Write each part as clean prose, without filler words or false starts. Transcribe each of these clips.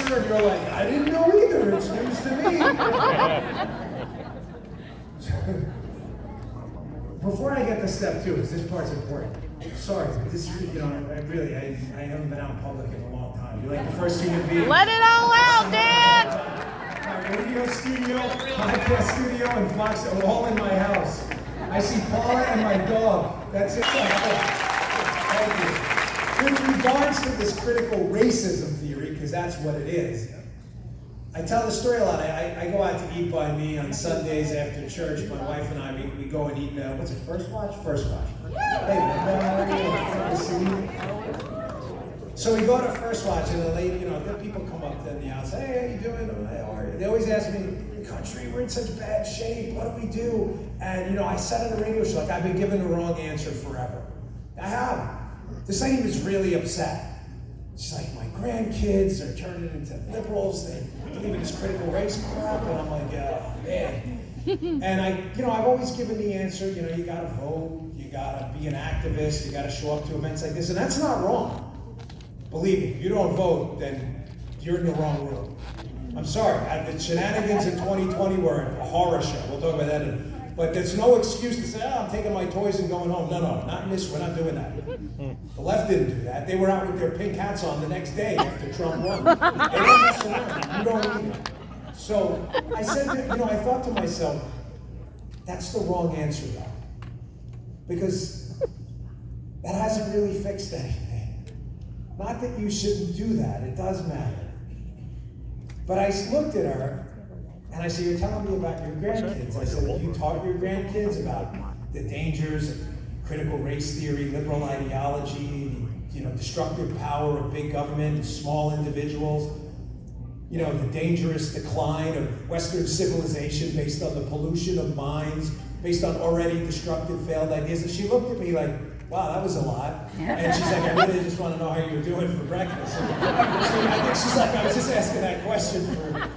sure, and you're like, I didn't know either, it's news to me. Before I get to step two, because this part's important. Sorry, but this, I haven't been out in public in a long time. You're like the first human being. Let it all out, Dan! My radio studio, podcast studio, and Fox are all in my house. I see Paula and my dog. That's it. Thank you. With regards to this critical racism theory, because that's what it is, I tell the story a lot. I go out to Eat By Me on Sundays after church. My wife and I, we go and eat, what's it, First Watch? First Watch. Hey, so we go to First Watch, and the lady, the people come up to me and say, hey, how you doing? How are you? They always ask me, the country, we're in such bad shape, what do we do? And, I said on the radio show, like, I've been given the wrong answer forever. I have. This lady was really upset. She's like, my grandkids are turning into liberals, they believe in this critical race crap, and I'm like, oh, man. And I've always given the answer, you gotta vote, you gotta be an activist, you gotta show up to events like this, and that's not wrong. Believe me, if you don't vote, then you're in the wrong room. I'm sorry, the shenanigans in 2020 were a horror show, we'll talk about that in a minute. But there's no excuse to say, I'm taking my toys and going home. No, not in this, we're not doing that. The left didn't do that. They were out with their pink hats on the next day after Trump won. They don't mess around, you don't either. So I said, I thought to myself, that's the wrong answer though. Because that hasn't really fixed anything. Not that you shouldn't do that, it does matter. But I looked at her, and I said, you're telling me about your grandkids. I said, have you taught your grandkids about the dangers of critical race theory, liberal ideology, destructive power of big government and small individuals, the dangerous decline of Western civilization based on the pollution of minds, based on already destructive failed ideas? And she looked at me like, wow, that was a lot. And she's like, I really just want to know how you were doing for breakfast. And I think she's like, I was just asking that question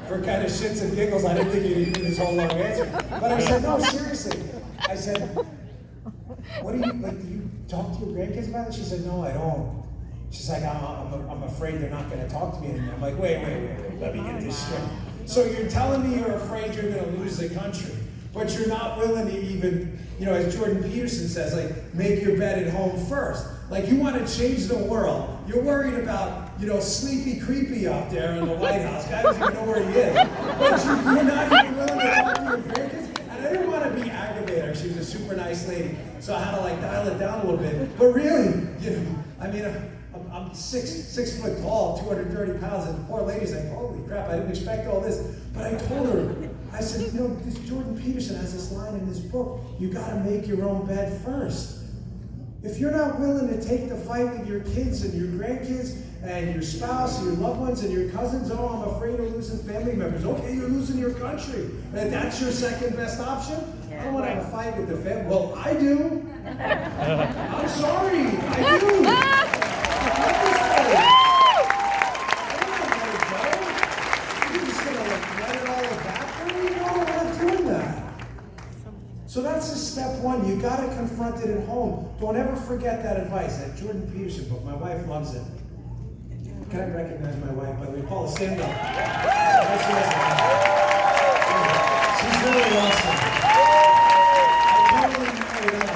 for kind of shits and giggles. I didn't think you'd give me this whole long answer. But I said, no, seriously. I said, do you talk to your grandkids about it? She said, no, I don't. She's like, I'm afraid they're not going to talk to me anymore. I'm like, wait, let me get this straight. So you're telling me you're afraid you're going to lose the country, but you're not willing to even, as Jordan Peterson says, like, make your bed at home first. Like, you want to change the world. You're worried about, Sleepy Creepy out there in the White House. Guy doesn't even know where he is. But you're not even willing to talk to your grandkids. And I didn't want to be aggravated. She was a super nice lady. So I had to, dial it down a little bit. But really, I'm 6 foot tall, 230 pounds, and the poor lady's like, holy crap, I didn't expect all this. But I told her, I said, this Jordan Peterson has this line in his book, you gotta make your own bed first. If you're not willing to take the fight with your kids and your grandkids and your spouse and your loved ones and your cousins, oh, I'm afraid of losing family members. Okay, you're losing your country. And that's your second best option? I don't want to have a fight with the family. Well, I do. I'm sorry, I do. So that's step one. You got to confront it at home. Don't ever forget that advice. That Jordan Peterson book. My wife loves it. Can I recognize my wife? By the way, Paula, stand up. She's really awesome. I totally married up.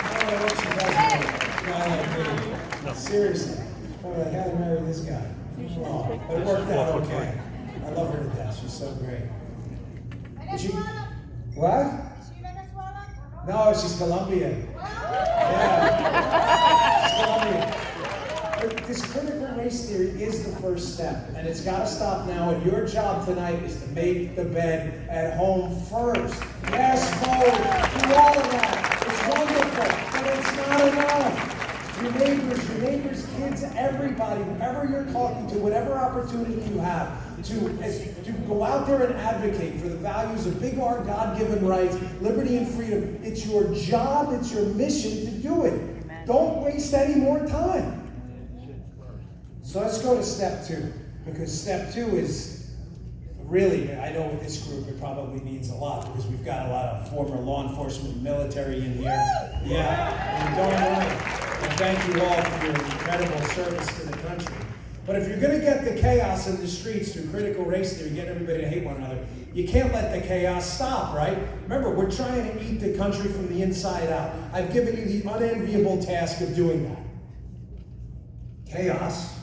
I don't know what she does with a guy like me. Seriously. I'm like, how to marry this guy? Oh, but it worked out okay. I love her to death. She's so great. What? No, she's Colombian. Yeah. She's Colombian. But this critical race theory is the first step, and it's got to stop now, and your job tonight is to make the bed at home first. Yes, vote, do all of that. It's wonderful, but it's not enough. Your neighbors, kids, everybody, whoever you're talking to, whatever opportunity you have, to go out there and advocate for the values of big R, God-given rights, liberty and freedom. It's your job, it's your mission to do it. Amen. Don't waste any more time. So let's go to step two, because step two is really, I know with this group it probably means a lot, because we've got a lot of former law enforcement and military in here. Yeah, you're darn right. And thank you all for your incredible service to the country. But if you're going to get the chaos in the streets through critical race theory, get everybody to hate one another, you can't let the chaos stop, right? Remember, we're trying to eat the country from the inside out. I've given you the unenviable task of doing that. Chaos,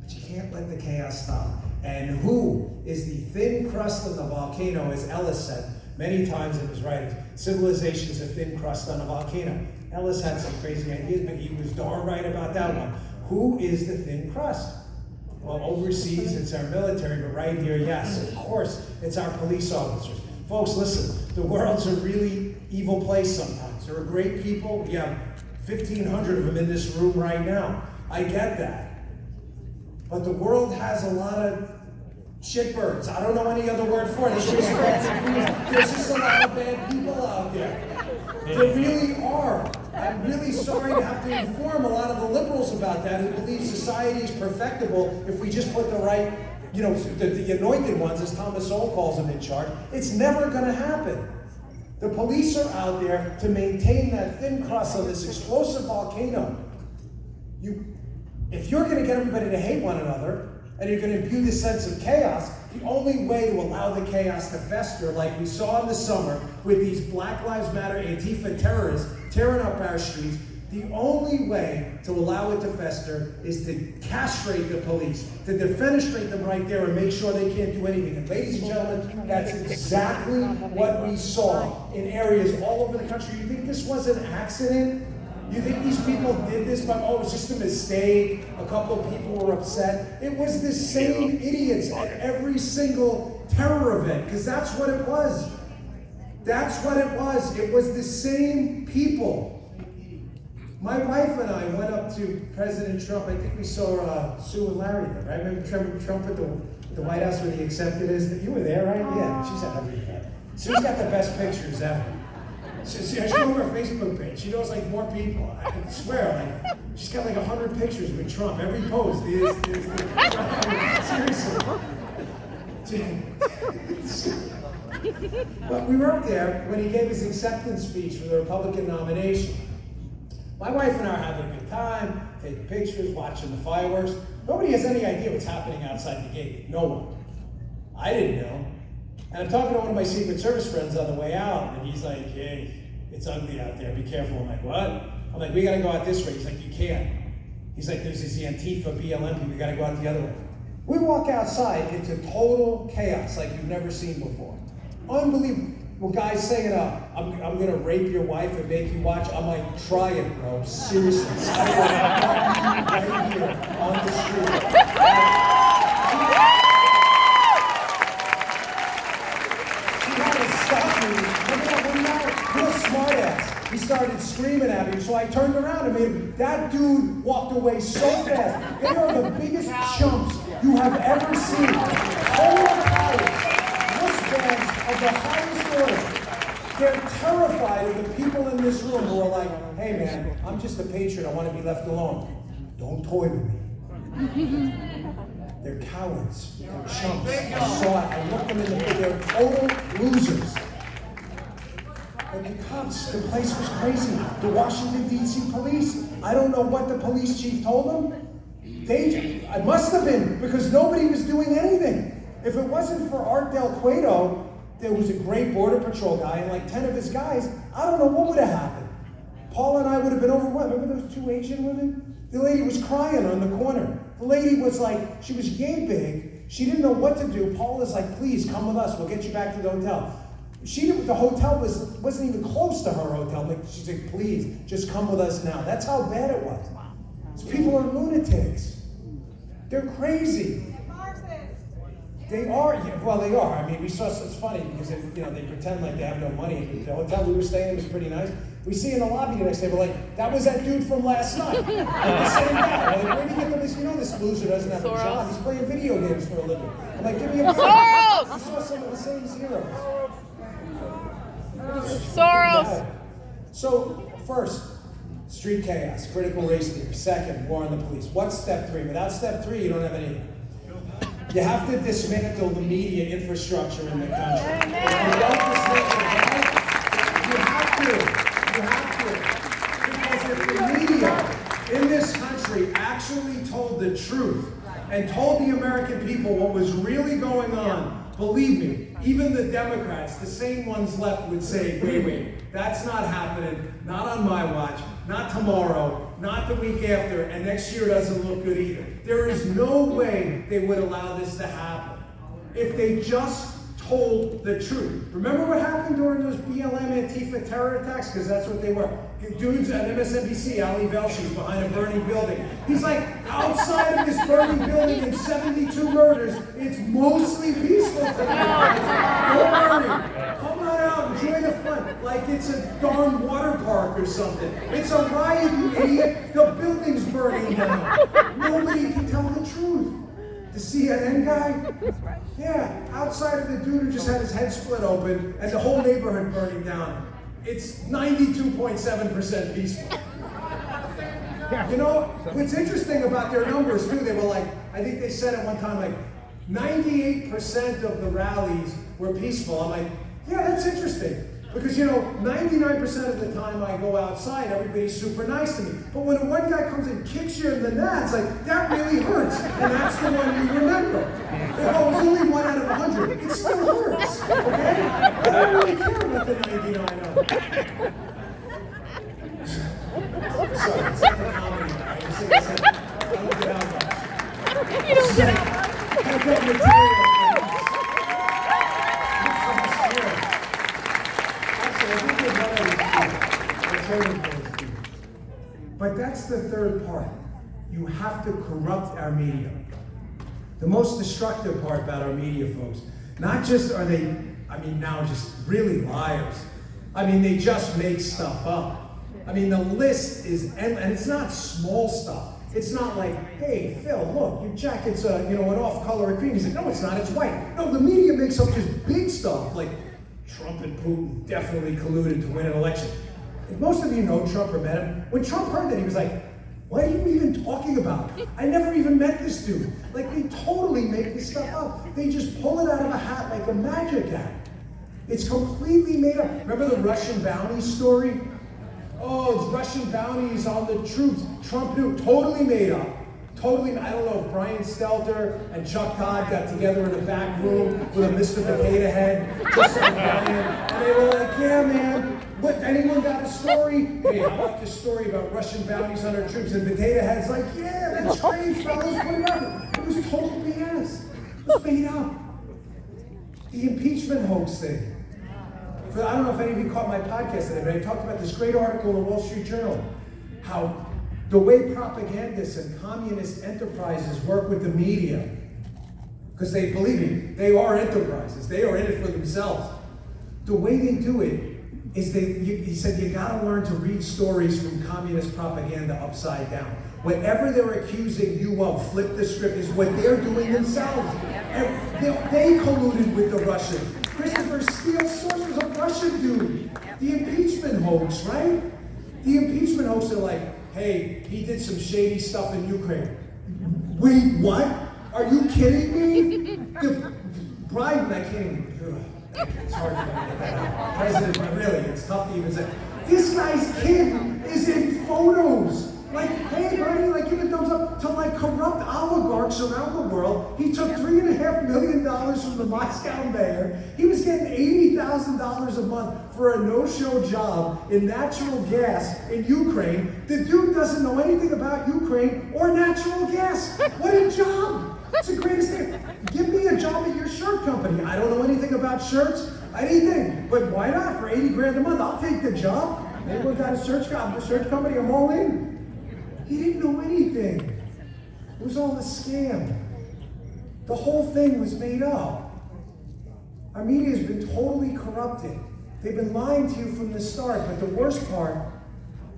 but you can't let the chaos stop. And who is the thin crust on the volcano, as Ellis said many times in his writings? Civilization is a thin crust on a volcano. Ellis had some crazy ideas, but he was darn right about that one. Who is the thin crust? Well, overseas, it's our military, but right here, yes, of course, it's our police officers. Folks, listen, the world's a really evil place sometimes. There are great people. We have 1,500 of them in this room right now. I get that. But the world has a lot of shitbirds. I don't know any other word for it. There's just a lot of bad people out there. There really are. I'm really sorry to have to inform a lot of the liberals about that who believe society is perfectible if we just put the right, the anointed ones, as Thomas Sowell calls them, in charge. It's never going to happen. The police are out there to maintain that thin crust of this explosive volcano. If you're going to get everybody to hate one another, and you're going to imbue this sense of chaos, the only way to allow the chaos to fester, like we saw in the summer with these Black Lives Matter Antifa terrorists tearing up our streets, the only way to allow it to fester is to castrate the police, to defenestrate them right there and make sure they can't do anything. And ladies and gentlemen, that's exactly what we saw in areas all over the country. You think this was an accident? You think these people did this by, it was just a mistake, a couple of people were upset? It was the same idiots at every single terror event, because that's what it was. That's what it was. It was the same people. My wife and I went up to President Trump. I think we saw Sue and Larry there, right? Remember Trump at the White House when he accepted his? You were there, right? Yeah, she's at everything. Sue's got the best pictures ever. She went on her Facebook page. She knows like more people. I swear, like she's got like 100 pictures with Trump. Every post is seriously. But we were up there when he gave his acceptance speech for the Republican nomination. My wife and I are having a good time, taking pictures, watching the fireworks. Nobody has any idea what's happening outside the gate. No one. I didn't know. And I'm talking to one of my Secret Service friends on the way out, and he's like, hey, it's ugly out there, be careful. I'm like, what? I'm like, we gotta go out this way. He's like, you can't. He's like, there's this Antifa, BLM people, we gotta go out the other way. We walk outside into total chaos like you've never seen before. Unbelievable. Well, guys, say it up. I'm gonna rape your wife and make you watch. I'm like, try it, bro. Seriously. Right here on the street. He started screaming at me, so I turned around and made him. That dude walked away so fast. They are the biggest chumps you have ever seen. Total cowards, wristbands of the highest order. They're terrified of the people in this room who are like, hey man, I'm just a patriot, I want to be left alone. Don't toy with me. They're cowards, they're chumps. I saw it, I looked them in the face, they're total losers. But the cops, the place was crazy. The Washington, D.C. police, I don't know what the police chief told them. It must have been, because nobody was doing anything. If it wasn't for Art Del Cueto, there was a great Border Patrol guy and like 10 of his guys, I don't know what would have happened. Paul and I would have been overwhelmed. Remember those two Asian women? The lady was crying on the corner. The lady was like, she was yay big. She didn't know what to do. Paul was like, please come with us. We'll get you back to the hotel. The hotel wasn't even close to her hotel. Like, she's like, please, just come with us now. That's how bad it was. These people are lunatics. They're crazy. They are. Yeah, well, they are. I mean, we saw. It's funny because they pretend like they have no money. The hotel we were staying in was pretty nice. We see in the lobby the next day. We're like, that was that dude from last night. The same guy. We're like, where did you get this? This loser doesn't have a job. He's playing video games for a living. I'm like, give me a break. Soros! We saw some of the same zeros. Soros. So, first, street chaos, critical race theory. Second, war on the police. What's step 3? Without step 3, you don't have anything. You have to dismantle the media infrastructure in the country. If you don't dismantle that, you have to. Because if the media in this country actually told the truth and told the American people what was really going on, believe me, even the Democrats, the same ones left, would say, wait, that's not happening, not on my watch, not tomorrow, not the week after, and next year doesn't look good either. There is no way they would allow this to happen if they just told the truth. Remember what happened during those BLM Antifa terror attacks? Because that's what they were. Dudes at MSNBC, Ali Velshi, was behind a burning building. He's like, outside of this burning building and 72 murders, it's mostly peaceful today. Don't worry. Come on out, enjoy the fun. Like it's a darn water park or something. It's a riot, you idiot. The building's burning down. Nobody can tell the truth. The CNN guy? Yeah, outside of the dude who just had his head split open and the whole neighborhood burning down. It's 92.7% peaceful. You know, what's interesting about their numbers too, they were like, I think they said at one time like 98% of the rallies were peaceful. I'm like, yeah, that's interesting. Because, you know, 99% of the time I go outside, everybody's super nice to me. But when one guy comes and kicks you in the nuts, like, that really hurts. And that's the one you remember. If it was only 1 out of 100, it still hurts. Okay? I don't really care about the 99 of them. Sorry, it's like a comedy. I just say it's like, I don't get out much. You don't get out much. I get material. But that's the third part. You have to corrupt our media. The most destructive part about our media, folks, not just are they, now just really liars. They just make stuff up. The list is endless, and it's not small stuff. It's not like, hey, Phil, look, your jacket's an off-color cream. He's like, no, it's not, it's white. No, the media makes up just big stuff, like Trump and Putin definitely colluded to win an election. If most of you know Trump or met him, when Trump heard that, he was like, what are you even talking about? I never even met this dude. Like, they totally make this stuff up. They just pull it out of a hat like a magic act. It's completely made up. Remember the Russian bounty story? Oh, it's Russian bounties on the troops. Trump knew, totally made up. Totally, I don't know if Brian Stelter and Chuck Todd got together in a back room with a Mr. Potato Head, just like Brian, and they were like, yeah, man, what, anyone got a story? Hey, how about this story about Russian bounties on our troops? And Potato Head's like, yeah, that's great, fellas, put it up. It was total BS. It was made up. The impeachment hoax thing. I don't know if any of you caught my podcast today, but I talked about this great article in the Wall Street Journal, how the way propagandists and communist enterprises work with the media, because they, believe me, they are enterprises. They are in it for themselves. The way they do it is he said, you gotta learn to read stories from communist propaganda upside down. Whatever they're accusing you of, flip the script, is what they're doing themselves. And they colluded with the Russians. Christopher Steele's source was a Russian dude. The impeachment hoax, right? The impeachment hoax, they're like, hey, he did some shady stuff in Ukraine. Wait, what? Are you kidding me? The Biden, I can't even, it's hard for me to get that out. President, really, it's tough to even say. This guy's kid is in photos. Like, hey, buddy, like, give a thumbs up to like corrupt oligarchs around the world. He took $3.5 million from the Moscow mayor. He was getting $80,000 a month for a no-show job in natural gas in Ukraine. The dude doesn't know anything about Ukraine or natural gas. What a job! It's the greatest thing. Give me a job at your shirt company. I don't know anything about shirts, anything. But why not? For 80 grand a month, I'll take the job. Anyone got a search company, I'm all in. He didn't know anything. It was all a scam. The whole thing was made up. Our media has been totally corrupted. They've been lying to you from the start, but the worst part,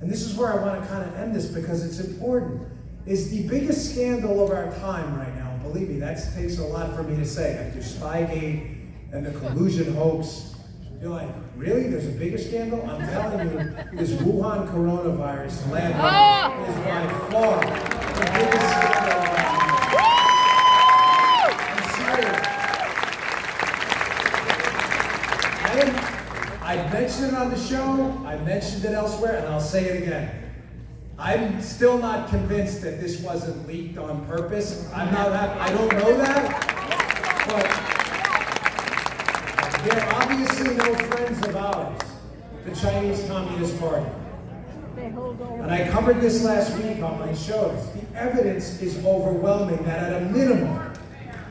and this is where I want to kind of end this because it's important, is the biggest scandal of our time right now. Believe me, that takes a lot for me to say. After Spygate and the collusion hoax, you're like, really? There's a bigger scandal? I'm telling you, this Wuhan coronavirus lab is by far the biggest scandal of our time. I'm serious. I mentioned it on the show, I mentioned it elsewhere, and I'll say it again. I'm still not convinced that this wasn't leaked on purpose. I don't know that, but they're obviously no friends of ours, the Chinese Communist Party. And I covered this last week on my shows. The evidence is overwhelming that at a minimum,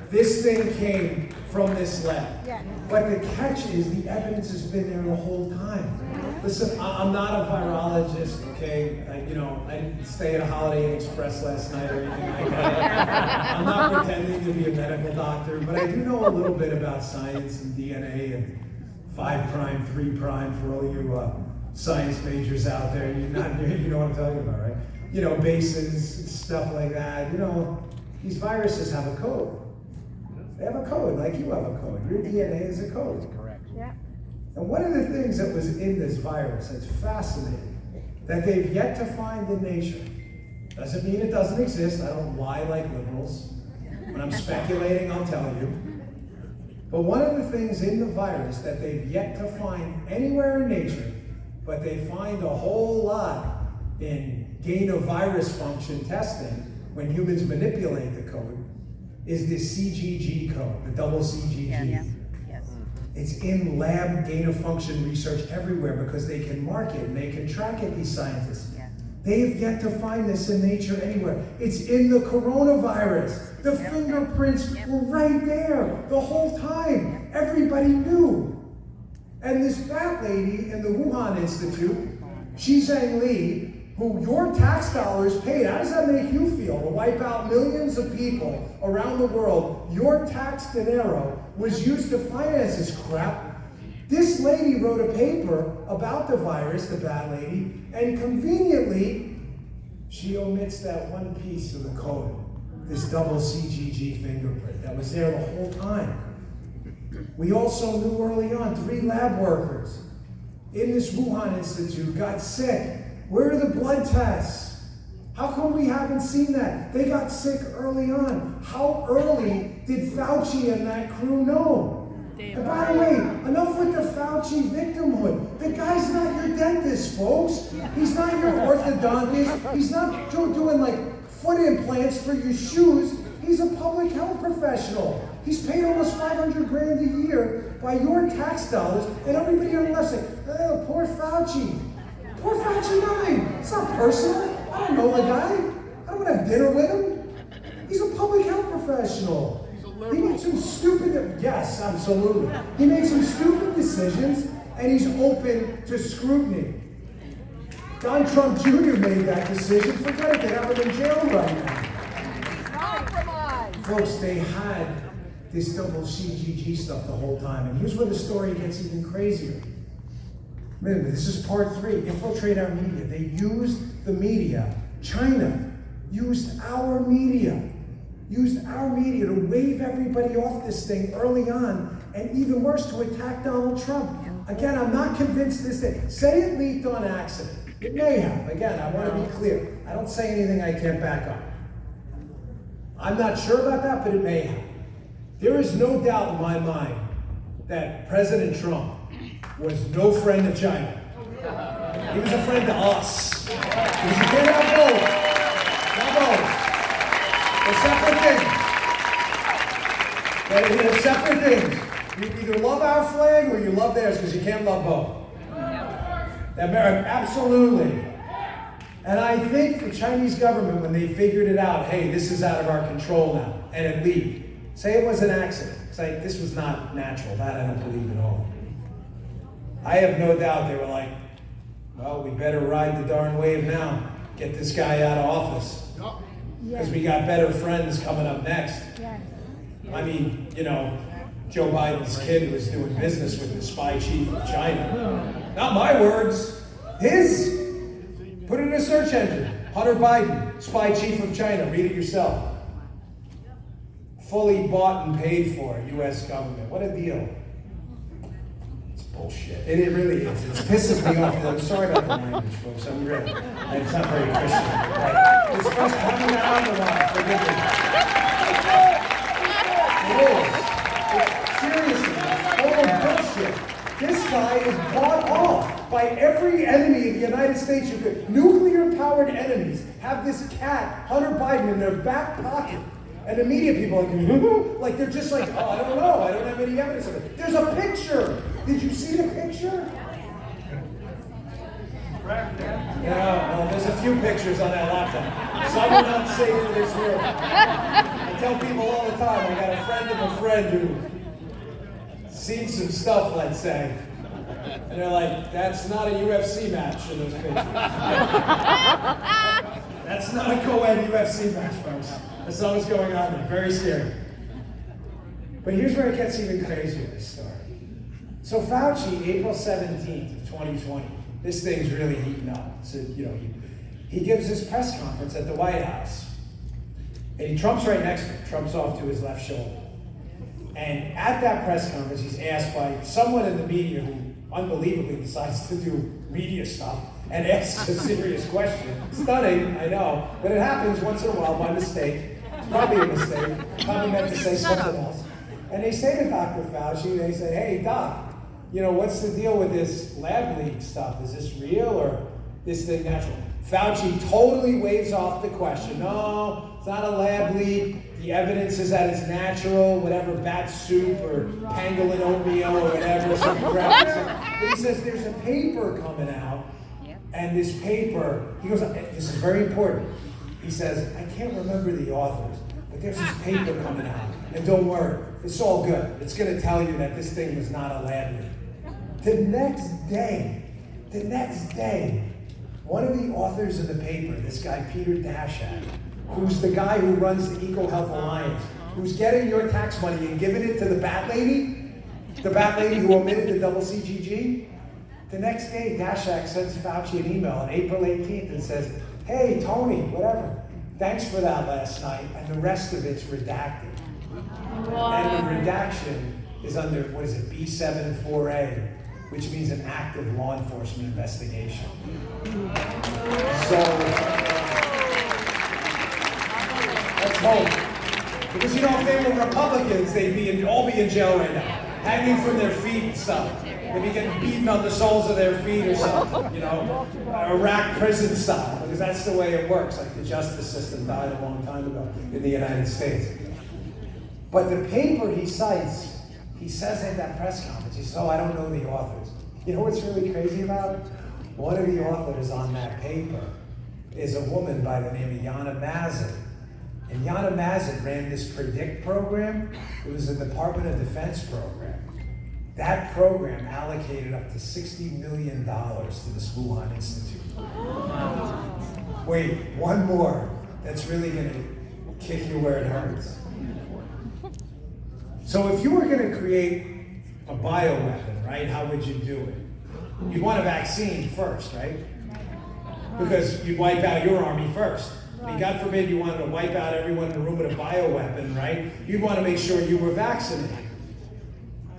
this thing came from this lab. But the catch is the evidence has been there the whole time. Listen, I'm not a virologist, okay? I didn't stay at a Holiday Inn Express last night or anything like that. I'm not pretending to be a medical doctor, but I do know a little bit about science and DNA and 5', 3' for all you science majors out there. You know what I'm talking about, right? You know, bases, stuff like that. You know, these viruses have a code. They have a code, like you have a code. Your DNA is a code. Correct. Yeah. And one of the things that was in this virus that's fascinating, that they've yet to find in nature, doesn't mean it doesn't exist. I don't lie like liberals. When I'm speculating, I'll tell you. But one of the things in the virus that they've yet to find anywhere in nature, but they find a whole lot in gain-of-virus function testing when humans manipulate the code, is this CGG code, the double CGG. Yes. It's in lab gain-of-function research everywhere because they can mark it and they can track it, these scientists. Yeah. They have yet to find this in nature anywhere. It's in the coronavirus. The fingerprints were right there the whole time. Everybody knew. And this bat lady in the Wuhan Institute, Xi Zhengli, who your tax dollars paid, how does that make you feel? To wipe out millions of people around the world, your tax dinero was used to finance this crap. This lady wrote a paper about the virus, the bat lady, and conveniently, she omits that one piece of the code, this double CGG fingerprint that was there the whole time. We also knew early on 3 lab workers in this Wuhan Institute got sick. Where are the blood tests? How come we haven't seen that? They got sick early on. How early did Fauci and that crew know? And by the way, enough with the Fauci victimhood. The guy's not your dentist, folks. He's not your orthodontist. He's not doing like foot implants for your shoes. He's a public health professional. He's paid almost $500 grand a year by your tax dollars, and everybody on the left saying, "Oh, poor Fauci." Poor Fauci died. It's not personal. I don't know the guy. I don't want to have dinner with him. He's a public health professional. He made some stupid, yes, absolutely. He made some stupid decisions, and he's open to scrutiny. Don Trump Jr. made that decision. Forget it, they have him in jail right now. Compromise. Folks, they had this double CGG stuff the whole time, and here's where the story gets even crazier. Remember, this is part 3, infiltrate our media. They used the media. China used our media to wave everybody off this thing early on, and even worse, to attack Donald Trump. Again, I'm not convinced this thing. Say it leaked on accident. It may have. Again, I want to be clear. I don't say anything I can't back up. I'm not sure about that, but it may have. There is no doubt in my mind that President Trump was no friend to China. He was a friend to us. Because you can't have both. Not both. They're separate things. They're separate things. You either love our flag or you love theirs, because you can't love both. Absolutely. And I think the Chinese government, when they figured it out, hey, this is out of our control now, and it leaked. Say it was an accident. Say this was not natural. That I don't believe at all. I have no doubt they were like, well, we better ride the darn wave now. Get this guy out of office. Because we got better friends coming up next. I mean, Joe Biden's kid was doing business with the spy chief of China. Not my words. His. Put it in a search engine. Hunter Biden, spy chief of China. Read it yourself. Fully bought and paid for, U.S. government. What a deal. Bullshit. It really is. It pisses me off. I'm sorry about the language, folks. I'm really. It's not very Christian. Right? It's just coming out of the line. Forgive me. It is. It's seriously. Total bullshit. This guy is bought off by by every enemy of the United States. You could, nuclear-powered enemies have this cat, Hunter Biden, in their back pocket. And the media people are like they're just like, oh, I don't know. I don't have any evidence of it. There's a picture. Did you see the picture? Yeah, there's a few pictures on that laptop. Some are not safe for this room. I tell people all the time, I got a friend of a friend who's seen some stuff, let's say. And they're like, that's not a UFC match in those pictures. That's not a co-ed UFC match, folks. That's not what's going on there. Very scary. But here's where it gets even crazier, this story. So Fauci, April 17th of 2020, this thing's really heating up. So, he gives his press conference at the White House. And Trump's right next to him. Trump's off to his left shoulder. And at that press conference, he's asked by someone in the media who unbelievably decides to do media stuff and asks a serious question. Stunning, I know, but it happens once in a while by mistake. It's probably a mistake. Probably meant to say something else. And they say to Dr. Fauci, they say, hey, Doc, what's the deal with this lab leak stuff? Is this real or this thing natural? Fauci totally waves off the question. No, it's not a lab leak. The evidence is that it's natural, whatever, bat soup or pangolin oatmeal or whatever. But he says there's a paper coming out, and this paper, he goes, this is very important. He says, I can't remember the authors, but there's this paper coming out. And don't worry, it's all good. It's going to tell you that this thing was not a lab leak. The next day, one of the authors of the paper, this guy Peter Daszak, who's the guy who runs the EcoHealth Alliance, who's getting your tax money and giving it to the bat lady who omitted the double CGG, the next day Daszak sends Fauci an email on April 18th and says, hey, Tony, whatever, thanks for that last night, and the rest of it's redacted. And the redaction is under, B7-4A, which means an active law enforcement investigation. So, let's hope. Because if they were Republicans, they'd all be in jail right now, hanging from their feet and stuff. They'd be getting beaten on the soles of their feet or something, Iraq prison style, because that's the way it works. Like the justice system died a long time ago in the United States. But the paper he cites, he says at that press conference, he says, oh, I don't know the authors. You know what's really crazy about it? One of the authors on that paper is a woman by the name of Yana Mazen. And Yana Mazen ran this PREDICT program. It was a Department of Defense program. That program allocated up to $60 million to the Wuhan Institute. Wait, one more that's really going to kick you where it hurts. So if you were going to create a bioweapon, right, how would you do it? You'd want a vaccine first, right? Because you'd wipe out your army first. I mean, God forbid you wanted to wipe out everyone in the room with a bioweapon, right? You'd want to make sure you were vaccinated.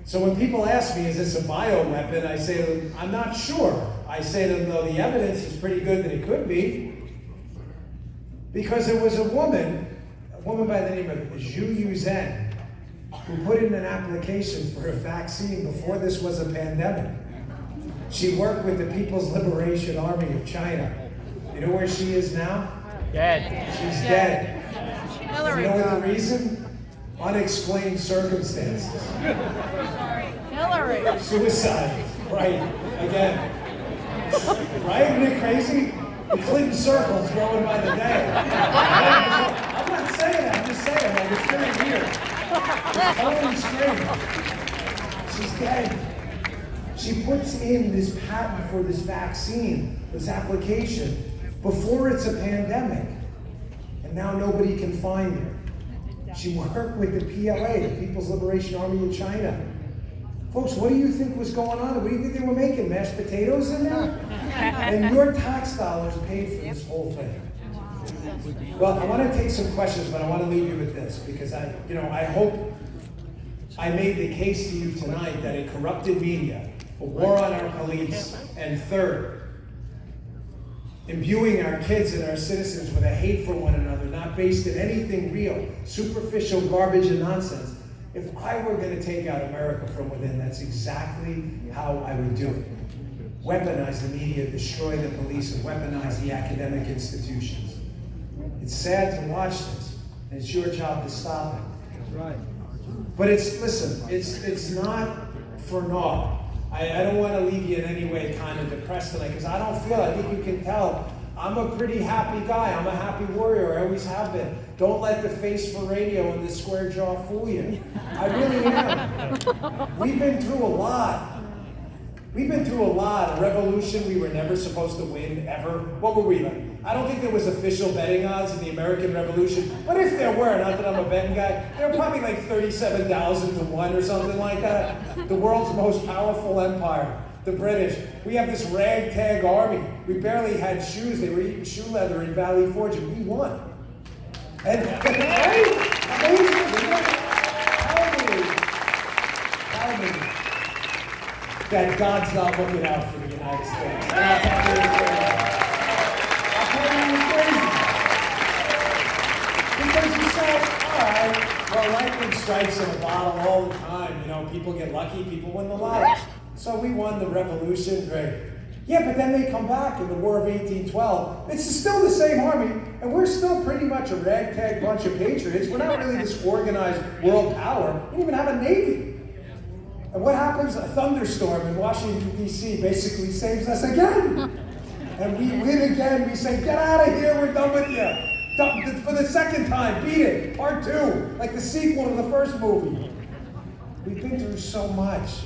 So when people ask me, is this a bioweapon? I say to them, I'm not sure. I say to them, though, the evidence is pretty good that it could be. Because there was a woman by the name of Zhu Yuzhen, who put in an application for a vaccine before this was a pandemic. She worked with the People's Liberation Army of China. You know where she is now? Dead. She's dead. Hillary. You know what the reason? Unexplained circumstances. Hillary. Suicide. Right. Again. Right? Isn't it crazy? The Clinton circle's growing by the day. I'm not saying that. I'm just saying that. It's very weird. It's totally strange. She's dead. She puts in this patent for this vaccine, this application, before it's a pandemic. And now nobody can find her. She worked with the PLA, the People's Liberation Army of China. Folks, what do you think was going on? What do you think they were making? Mashed potatoes in there? And your tax dollars paid for this whole thing. Well, I want to take some questions, but I want to leave you with this, because I hope I made the case to you tonight that a corrupted media, a war on our police, and third, imbuing our kids and our citizens with a hate for one another, not based in anything real, superficial garbage and nonsense. If I were going to take out America from within, that's exactly how I would do it. weaponize the media, destroy the police, and weaponize the academic institutions. It's sad to watch this, and it's your job to stop it. That's right. But it's not for naught. I don't want to leave you in any way kind of depressed tonight, because I don't feel, I think you can tell, I'm a pretty happy guy. I'm a happy warrior. I always have been. Don't let the face for radio and the square jaw fool you. I really am. We've been through a lot. We've been through a lot. A revolution we were never supposed to win, ever. What were we like? I don't think there was official betting odds in the American Revolution. But if there were, not that I'm a betting guy, there were probably like 37,000 to 1 or something like that. The world's most powerful empire, the British. We have this ragtag army. We barely had shoes. They were eating shoe leather in Valley Forge, and we won. And right? Amazing. Tell me that God's not looking out for the United States. Because you say, all right, well, lightning strikes in a bottle all the time. You know, people get lucky, people win the lottery. So we won the revolution, great. Yeah, but then they come back in the War of 1812. It's still the same army, and we're still pretty much a ragtag bunch of patriots. We're not really this organized world power. We don't even have a navy. And what happens? A thunderstorm in Washington, D.C. basically saves us again. And we win again. We say, get out of here, we're done with you. For the second time, beat it. Part 2, like the sequel to the first movie. We've been through so much.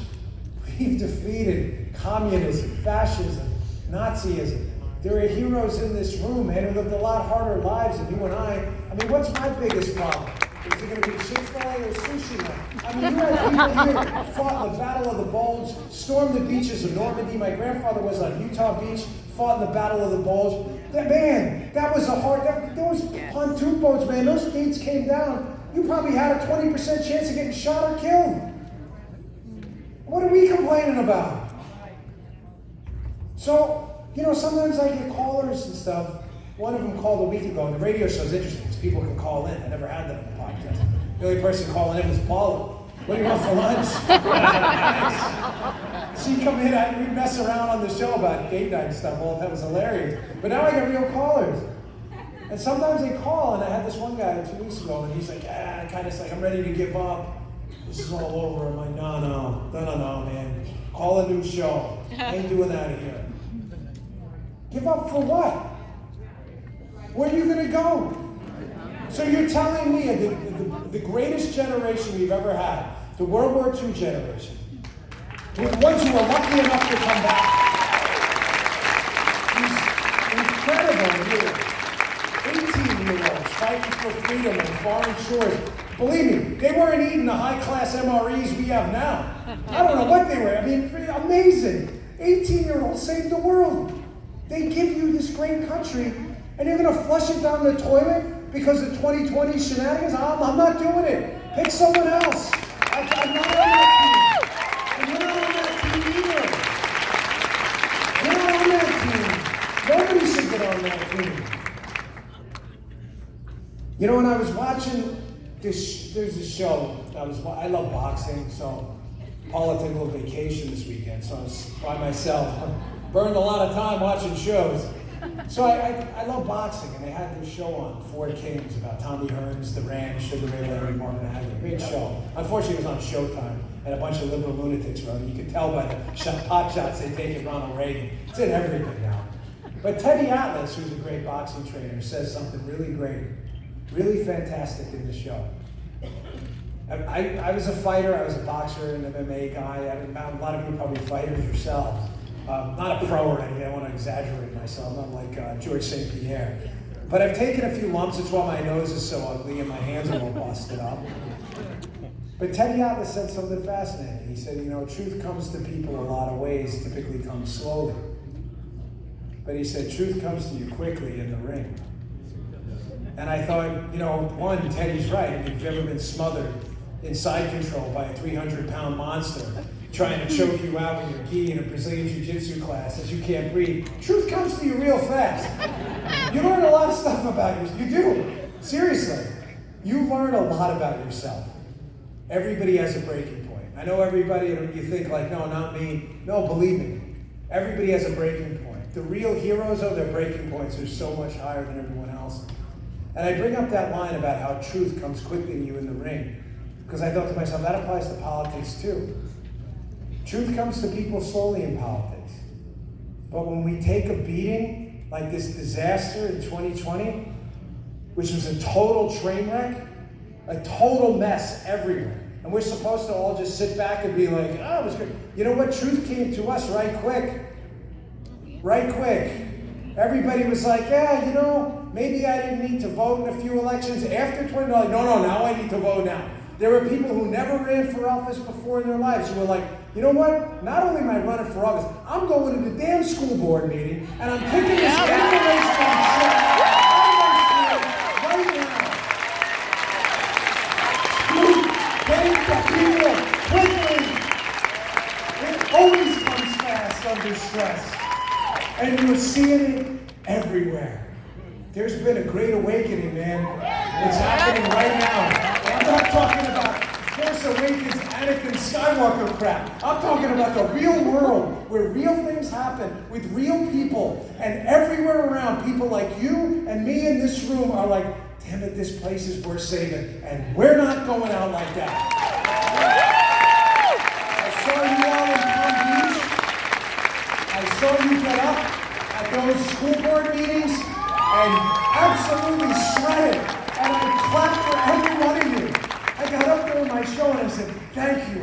We've defeated communism, fascism, Nazism. There are heroes in this room, man, who lived a lot harder lives than you and I. I mean, what's my biggest problem? Is it going to be Chick-fil-A or Sushi Man? I mean, you had people here who fought in the Battle of the Bulge, stormed the beaches of Normandy. My grandfather was on Utah Beach, fought in the Battle of the Bulge. That was a hard, those pontoon boats, man, those gates came down. You probably had a 20% chance of getting shot or killed. What are we complaining about? So, you know, sometimes I get callers and stuff. One of them called a week ago, and the radio show's interesting because people can call in. I never had that on the podcast. The only person calling in was Paula. What do you want for lunch? She'd come in, we'd mess around on the show about date night and stuff all the time. It was hilarious. But now I get real callers. And sometimes they call, and I had this one guy 2 weeks ago, and he's like, kind of like, I'm ready to give up. This is all over. I'm like, no, man. Call a new show. I ain't doing that here. Give up for what? Where are you going to go? So you're telling me the greatest generation we've ever had, the World War II generation, the ones who were lucky enough to come back, these incredible years, 18-year-olds fighting for freedom on foreign shores. Believe me, they weren't eating the high-class MREs we have now. I don't know what they were. I mean, amazing. 18-year-olds saved the world. They give you this great country, and you're going to flush it down the toilet because of 2020 shenanigans? I'm not doing it. Pick someone else. I'm not on that team. And you're not on that team either. You're not on that team. Nobody should get on that team. You know, when I was watching there's a show, I love boxing, so Paula took a little vacation this weekend, so I was by myself. Burned a lot of time watching shows. So I love boxing, and they had this show on, Four Kings, about Tommy Hearns, The Ranch, Sugar Ray Leonard, Marvin Hagler. Great show. Unfortunately, it was on Showtime, and a bunch of liberal lunatics wrote it. You could tell by the pot shots they take at Ronald Reagan. It's in everything now. But Teddy Atlas, who's a great boxing trainer, says something really great, really fantastic in the show. I was a fighter, I was a boxer, an MMA guy. A lot of you are probably fighters yourselves. Not a pro or anything, I don't want to exaggerate myself, I'm not like George St. Pierre. But I've taken a few lumps, it's why my nose is so ugly and my hands are all busted up. But Teddy Atlas said something fascinating. He said, you know, truth comes to people a lot of ways, typically comes slowly. But he said, truth comes to you quickly in the ring. And I thought, you know, one, Teddy's right. I mean, if you've ever been smothered in side control by a 300-pound monster trying to choke you out with your gi in a Brazilian Jiu-Jitsu class as you can't breathe, truth comes to you real fast. You learn a lot of stuff about yourself. You do. Seriously. You learn a lot about yourself. Everybody has a breaking point. I know everybody, you think like, no, not me. No, believe me. Everybody has a breaking point. The real heroes, though, their breaking points are so much higher than everyone else. And I bring up that line about how truth comes quickly to you in the ring, because I thought to myself, that applies to politics too. Truth comes to people slowly in politics. But when we take a beating like this disaster in 2020, which was a total train wreck, a total mess everywhere, and we're supposed to all just sit back and be like, oh, it was good. You know what? Truth came to us right quick. Right quick. Everybody was like, yeah, you know, maybe I didn't need to vote in a few elections after 20. Like, no, now I need to vote now. There were people who never ran for office before in their lives who were like, you know what? Not only am I running for office, I'm going to the damn school board meeting and I'm picking this damn race right now. Getting the people quickly. It always comes fast under stress. And you're seeing it everywhere. There's been a great awakening, man. It's happening right now. I'm not talking about Force Awakens, Anakin Skywalker crap. I'm talking about the real world, where real things happen with real people. And everywhere around, people like you and me in this room are like, damn it, this place is worth saving. And we're not going out like that. I saw you all in Palm Beach. I saw you get up at those school board meetings and absolutely shredded. And I clapped for every one of you. I got up there in my show and I said, thank you.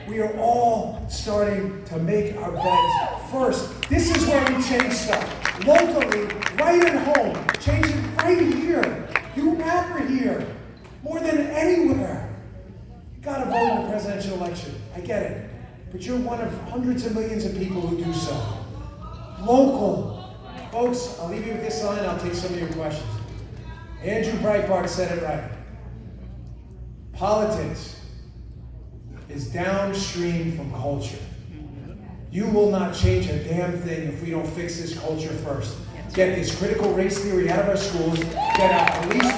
We are all starting to make our beds first. This is where we change stuff. Locally, right at home. Change it right here. You matter here. More than anywhere. You gotta vote in the presidential election. I get it. But you're one of hundreds of millions of people who do so. Local. Folks, I'll leave you with this line, I'll take some of your questions. Andrew Breitbart said it right. Politics is downstream from culture. You will not change a damn thing if we don't fix this culture first. Get this critical race theory out of our schools, get our police